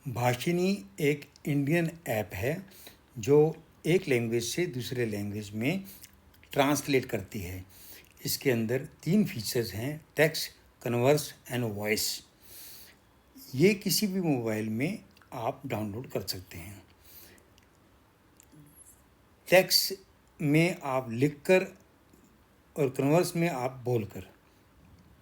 भाषिनी एक Indian app है जो एक लैंग्वेज से दूसरे लैंग्वेज में ट्रांसलेट करती है। इसके अंदर 3 फीचर्स हैं: टेक्स्ट, कन्वर्स एंड वॉइस। ये किसी भी मोबाइल में आप डाउनलोड कर सकते हैं। टेक्स्ट में आप लिखकर और कन्वर्स में आप बोलकर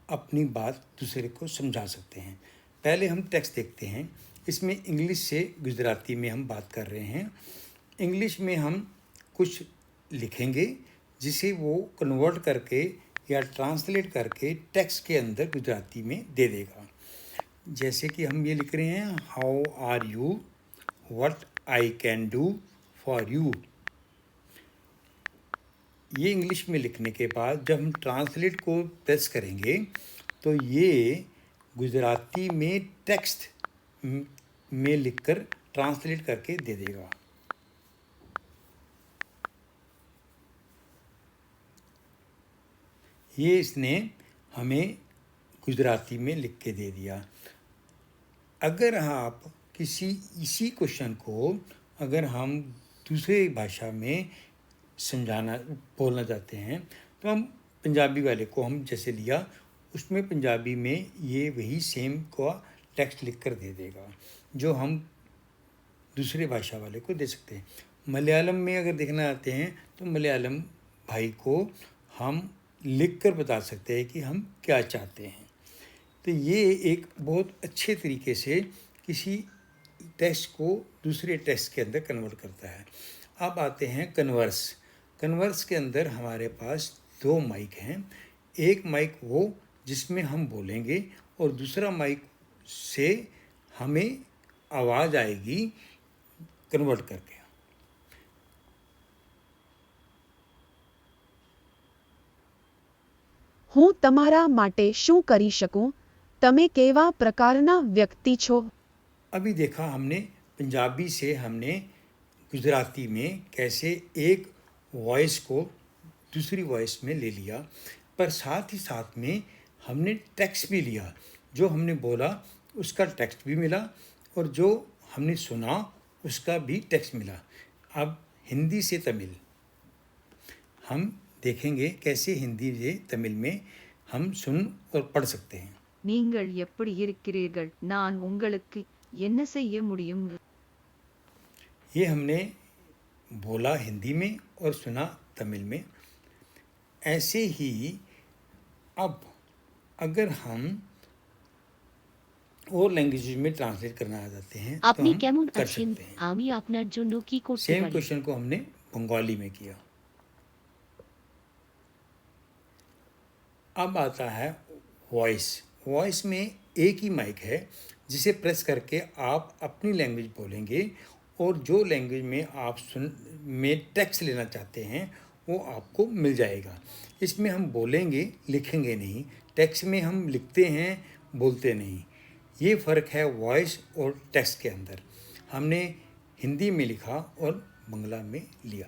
अपनी बात दूसरे को समझा सकते हैं। पहले हम टेक्स्ट देखते हैं। इसमें इंग्लिश से गुजराती में हम बात कर रहे हैं। इंग्लिश में हम कुछ लिखेंगे जिसे वो कन्वर्ट करके या ट्रांसलेट करके टेक्स्ट के अंदर गुजराती में दे देगा। जैसे कि हम ये लिख रहे हैं, how are you, what I can do for you. ये इंग्लिश में लिखने के बाद जब हम ट्रांसलेट को प्रेस करेंगे तो ये गुजराती में टेक्स्ट में लिखकर ट्रांसलेट करके दे देगा। ये इसने हमें गुजराती में लिख के दे दिया। अगर आप इसी क्वेश्चन को अगर हम दूसरे भाषा में बोलना चाहते हैं तो हम पंजाबी वाले को हम जैसे लिया, उसमें पंजाबी में ये वही सेम का टेक्स्ट लिख कर दे देगा जो हम दूसरे भाषा वाले को दे सकते हैं। मलयालम में अगर देखना चाहते हैं तो मलयालम भाई को हम लिख कर बता सकते हैं कि हम क्या चाहते हैं। तो ये एक बहुत अच्छे तरीके से किसी टेक्स्ट को दूसरे टेक्स्ट के अंदर कन्वर्ट करता है। अब आते हैं कन्वर्स। कन्वर्स के अंदर हमारे पास 2 माइक हैं। एक माइक वो जिसमें हम बोलेंगे और दूसरा माइक से हमें आवाज़ आएगी कन्वर्ट करके। હું તમારા માટે શું કરી શકું? તમે કેવા પ્રકારના વ્યક્તિ છો? अभी देखा हमने पंजाबी से हमने गुजराती में कैसे एक वॉइस को दूसरी वॉइस में ले लिया, पर साथ ही साथ में हमने टेक्स्ट भी लिया। जो हमने बोला उसका टेक्स्ट भी मिला और जो हमने सुना उसका भी टेक्स्ट मिला। अब हिंदी से तमिल हम देखेंगे कैसे हिंदी से तमिल में हम सुन और पढ़ सकते हैं। நீங்கள் எப்படி இருக்கிறீர்கள்? நான் உங்களுக்கு என்ன செய்ய முடியும்? ये हमने बोला हिंदी में और सुना तमिल में। ऐसे ही अब अगर हम और लैंग्वेज में ट्रांसलेट करना आ जाते हैं तो আপনি हम কেমন कर আছেন? सकते हैं। আমি আপনার জন্য কি করতে सेम পারি? क्वेश्चन को हमने बंगाली में किया। अब आता है वॉइस। वॉइस में एक ही माइक है जिसे प्रेस करके आप अपनी लैंग्वेज बोलेंगे और जो लैंग्वेज में आप में टेक्स्ट लेना चाहते हैं वो आपको मिल जाएगा। इसमें हम बोलेंगे, लिखेंगे नहीं। टेक्स्ट में हम लिखते हैं, बोलते नहीं। ये फ़र्क है वॉइस और टेक्स्ट के अंदर। हमने हिंदी में लिखा और बंगला में लिया।